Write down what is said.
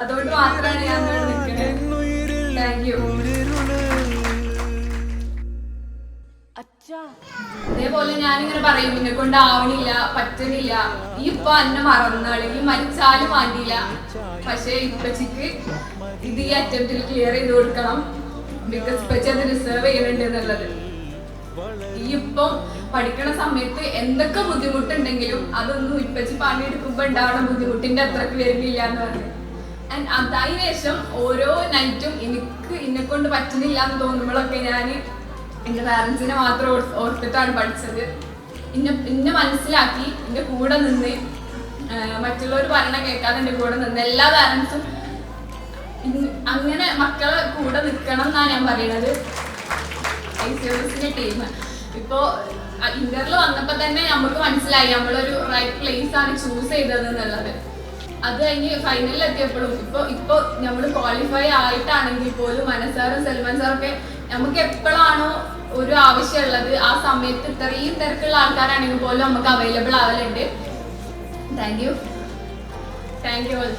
അതുകൊണ്ട് മാത്രമാണ് ഞാൻ നിൽക്കുന്നത്. Thank you. അതേപോലെ ഞാനിങ്ങനെ പറയും, നിന്നെ കൊണ്ട് ആവണില്ല, പറ്റണില്ല, ഈ ഇപ്പൊ അന്നെ മറന്നാളെങ്കിൽ മരിച്ചാലും വേണ്ടിയില്ല, പക്ഷെ ഇപ്പച്ചിക്ക് ഇത് ഈ അറ്റംപ്റ്റിൽ ക്ലിയർ ചെയ്ത് കൊടുക്കണം, ബിക്കോസ് ഇപ്പച്ചി അത് റിസർവ് ചെയ്യുന്നുണ്ട് എന്നുള്ളത്. ഈ ഇപ്പം പഠിക്കണ സമയത്ത് എന്തൊക്കെ ബുദ്ധിമുട്ടുണ്ടെങ്കിലും അതൊന്നും ഇപ്പച്ചി പണിയെടുക്കുമ്പോ ഉണ്ടാവണ ബുദ്ധിമുട്ടിന്റെ അത്രക്ക് വരുന്നില്ല എന്ന് പറഞ്ഞു. ആൻഡ് അതിന് ശേഷം ഓരോ നൈറ്റും എനിക്ക് എന്നെ കൊണ്ട് പറ്റുന്നില്ല എന്ന് തോന്നുമ്പോഴൊക്കെ ഞാൻ എൻ്റെ പാരൻസിനെ മാത്രം ഓർത്തിട്ടാണ് പഠിച്ചത്. എന്നെ മനസ്സിലാക്കി എൻ്റെ കൂടെ നിന്ന്, മറ്റുള്ളവർ പറയണ കേൾക്കാതെ എൻ്റെ കൂടെ നിന്ന് എല്ലാ പാരൻസും അങ്ങനെ മക്കളെ കൂടെ നിൽക്കണം എന്നാണ് ഞാൻ പറയുന്നത്. ഐസിഎസിന്റെ ടീം ഇപ്പോൾ ഇന്റർവ്യൂ വന്നപ്പോൾ തന്നെ നമുക്ക് മനസ്സിലായി നമ്മളൊരു റൈറ്റ് പ്ലേസ് ആണ് ചൂസ് ചെയ്തത് എന്നുള്ളത്. അത് കഴിഞ്ഞ് ഫൈനലിൽ എത്തിയപ്പോഴും ഇപ്പൊ നമ്മൾ ക്വാളിഫൈ ആയിട്ടാണെങ്കിൽ പോലും മനസ്സാറും സൽമാൻ സാറൊക്കെ നമുക്ക് എപ്പോഴാണോ ഒരു ആവശ്യമുള്ളത് ആ സമയത്ത് ഇത്രയും തിരക്കുള്ള ആൾക്കാരാണെങ്കിൽ പോലും നമുക്ക് അവൈലബിൾ ആവലുണ്ട്. Thank you all.